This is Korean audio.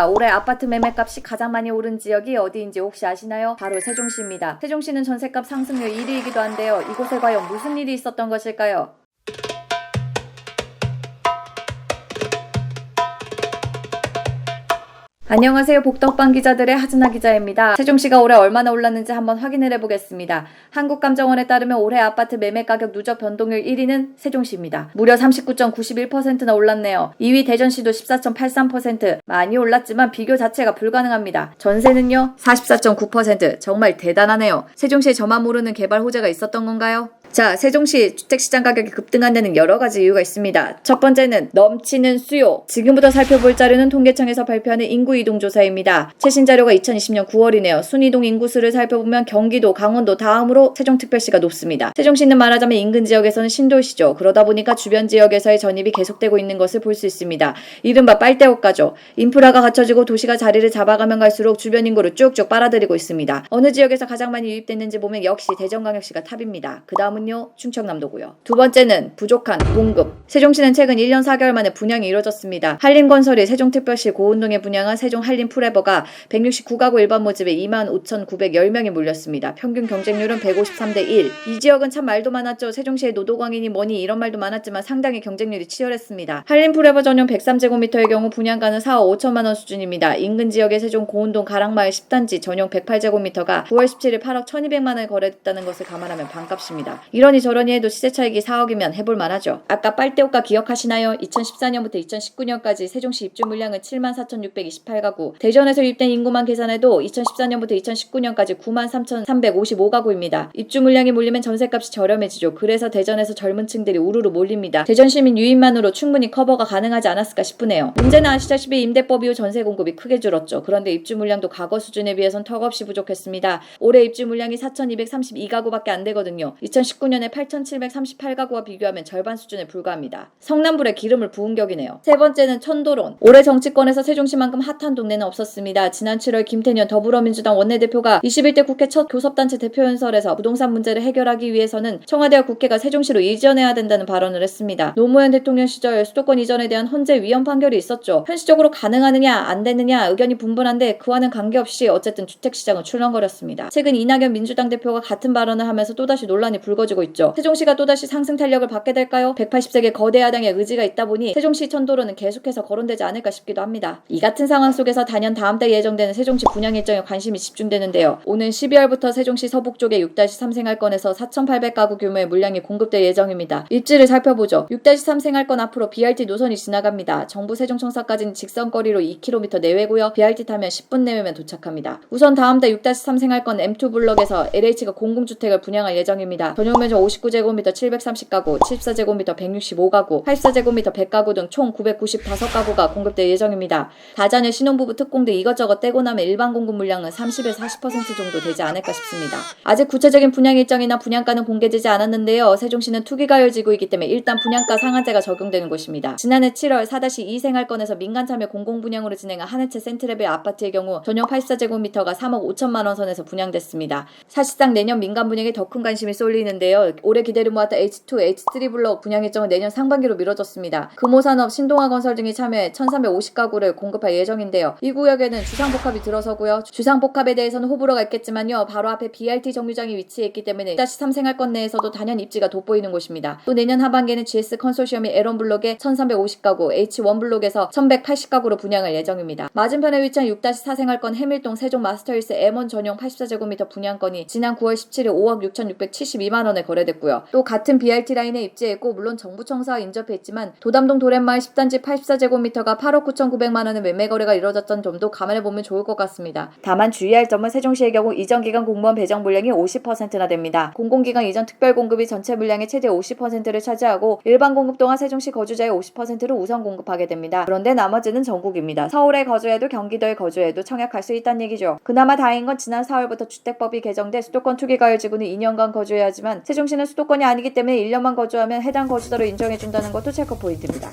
올해 아파트 매매값이 가장 많이 오른 지역이 어디인지 혹시 아시나요? 바로 세종시입니다. 세종시는 전셋값 상승률 1위이기도 한데요. 이곳에 과연 무슨 일이 있었던 것일까요? 안녕하세요. 복덕방 기자들의 하진아 기자입니다. 세종시가 올해 얼마나 올랐는지 한번 확인을 해보겠습니다. 한국감정원에 따르면 올해 아파트 매매가격 누적 변동률 1위는 세종시입니다. 무려 39.91%나 올랐네요. 2위 대전시도 14.83%. 많이 올랐지만 비교 자체가 불가능합니다. 전세는요 44.9%. 정말 대단하네요. 세종시에 저만 모르는 개발 호재가 있었던 건가요? 자, 세종시 주택시장 가격이 급등한 데는 여러 가지 이유가 있습니다. 첫 번째는 넘치는 수요. 지금부터 살펴볼 자료는 통계청에서 발표하는 인구이동조사입니다. 최신 자료가 2020년 9월이네요. 순이동 인구수를 살펴보면 경기도, 강원도 다음으로 세종특별시가 높습니다. 세종시는 말하자면 인근 지역에서는 신도시죠. 그러다 보니까 주변 지역에서의 전입이 계속되고 있는 것을 볼 수 있습니다. 이른바 빨대효과죠. 인프라가 갖춰지고 도시가 자리를 잡아가면 갈수록 주변 인구를 쭉쭉 빨아들이고 있습니다. 어느 지역에서 가장 많이 유입됐는지 보면 역시 대전광역시가 탑입니다. 그 다음은 충청남도고요. 두 번째는 부족한 공급. 세종시는 최근 1년 4개월 만에 분양이 이루어졌습니다. 한림건설이 세종특별시 고운동에 분양한 세종 한림푸레버가 169가구 일반 모집에 25,910명이 몰렸습니다. 평균 경쟁률은 153대 1. 이 지역은 참 말도 많았죠. 세종시의 노도광이니 뭐니 이런 말도 많았지만 상당히 경쟁률이 치열했습니다. 한림푸레버 전용 103제곱미터의 경우 분양가는 4억 5천만 원 수준입니다. 인근 지역의 세종 고운동 가락마을 10단지 전용 108제곱미터가 9월 17일 8억 1,200만 원에 거래됐다는 것을 감안하면 반값입니다. 이러니 저러니 해도 시세 차익이 4억이면 해볼 만하죠. 아까 빨대효과 기억하시나요? 2014년부터 2019년까지 세종시 입주 물량은 74,628가구. 대전에서 유입된 인구만 계산해도 2014년부터 2019년까지 93,355가구입니다. 입주 물량이 몰리면 전셋값이 저렴해지죠. 그래서 대전에서 젊은 층들이 우르르 몰립니다. 대전 시민 유입만으로 충분히 커버가 가능하지 않았을까 싶으네요. 문제는 아시다시피 임대법 이후 전세 공급이 크게 줄었죠. 그런데 입주 물량도 과거 수준에 비해선 턱없이 부족했습니다. 올해 입주 물량이 4,232가구밖에 안 되거든요. 2019년에 8,738가구와 비교하면 절반 수준에 불과합니다. 성남불에 기름을 부은 격이네요. 세 번째는 천도론. 올해 정치권에서 세종시만큼 핫한 동네는 없었습니다. 지난 7월 김태년 더불어민주당 원내대표가 21대 국회 첫 교섭단체 대표연설에서 부동산 문제를 해결하기 위해서는 청와대와 국회가 세종시로 이전해야 된다는 발언을 했습니다. 노무현 대통령 시절 수도권 이전에 대한 헌재 위헌 판결이 있었죠. 현실적으로 가능하느냐 안 되느냐 의견이 분분한데 그와는 관계없이 어쨌든 주택시장은 출렁거렸습니다. 최근 이낙연 민주당 대표가 같은 발언을 하면서 또다시 논란이 불거지고 있죠. 세종시가 또다시 상승 탄력을 받게 될까요? 180세계 거대 야당의 의지가 있다 보니 세종시 천도로는 계속해서 거론되지 않을까 싶기도 합니다. 이 같은 상황 속에서 단연 다음 달 예정되는 세종시 분양 일정에 관심이 집중되는데요. 오는 12월부터 세종시 서북 쪽의 6-3 생활권에서 4,800가구 규모의 물량이 공급될 예정입니다. 입지를 살펴보죠. 6-3 생활권 앞으로 BRT 노선이 지나갑니다. 정부 세종청사까지는 직선거리로 2km 내외고요. BRT 타면 10분 내외면 도착합니다. 우선 다음 달 6-3 생활권 M2 블럭에서 LH가 공공주택을 분양할 예정입니다. 전용 면적 59제곱미터 730가구, 74제곱미터 165가구, 84제곱미터 100가구 등 총 995가구가 공급될 예정입니다. 다자녀 신혼부부 특공 등 이것저것 떼고 나면 일반 공급 물량은 30에서 40% 정도 되지 않을까 싶습니다. 아직 구체적인 분양 일정이나 분양가는 공개되지 않았는데요. 세종시는 투기가열지구이기 때문에 일단 분양가 상한제가 적용되는 곳입니다. 지난해 7월 4-2 생활권에서 민간참여 공공분양으로 진행한 한해채 센트레벨 아파트의 경우 전용 84제곱미터가 3억 5천만 원 선에서 분양됐습니다. 사실상 내년 민간 분양에 더 큰 관심이 쏠리는데요. 올해 기대를 모았던 H2, H3 블록 분양 일정은 내년 상반기로 미뤄졌습니다. 금호산업, 신동아건설 등이 참여해 1,350가구를 공급할 예정인데요. 이 구역에는 주상복합이 들어서고요. 주상복합에 대해서는 호불호가 있겠지만요. 바로 앞에 BRT 정류장이 위치해 있기 때문에 6-3 생활권 내에서도 단연 입지가 돋보이는 곳입니다. 또 내년 하반기에는 GS 컨소시엄이 L1 블록에 1,350가구, H1 블록에서 1,180가구로 분양할 예정입니다. 맞은편에 위치한 6-4 생활권 해밀동 세종 마스터힐스 M1 전용 84제곱미터 분양권이 지난 9월 17일 5억 6,672만 원에 거래됐고요. 또 같은 BRT 라인에 입지했고 물론 정부청사와 인접해 있지만 도담동 도랜마을 10단지 84제곱미터가 8억 9,900만 원의 매매 거래가 이뤄졌던 점도 감안해보면 좋을 것 같습니다. 다만 주의할 점은 세종시의 경우 이전기간 공무원 배정 물량이 50%나 됩니다. 공공기관 이전 특별공급이 전체 물량의 최대 50%를 차지하고 일반 공급 동안 세종시 거주자의 50%를 우선 공급하게 됩니다. 그런데 나머지는 전국입니다. 서울에 거주해도 경기도에 거주해도 청약할 수 있다는 얘기죠. 그나마 다행인 건 지난 4월부터 주택법이 개정돼 수도권 투기가열지구는 2년간 거주해야 하지만 세종시는 수도권이 아니기 때문에 1년만 거주하면 해당 거주자로 인정해준다는 것도 체크 포인트입니다.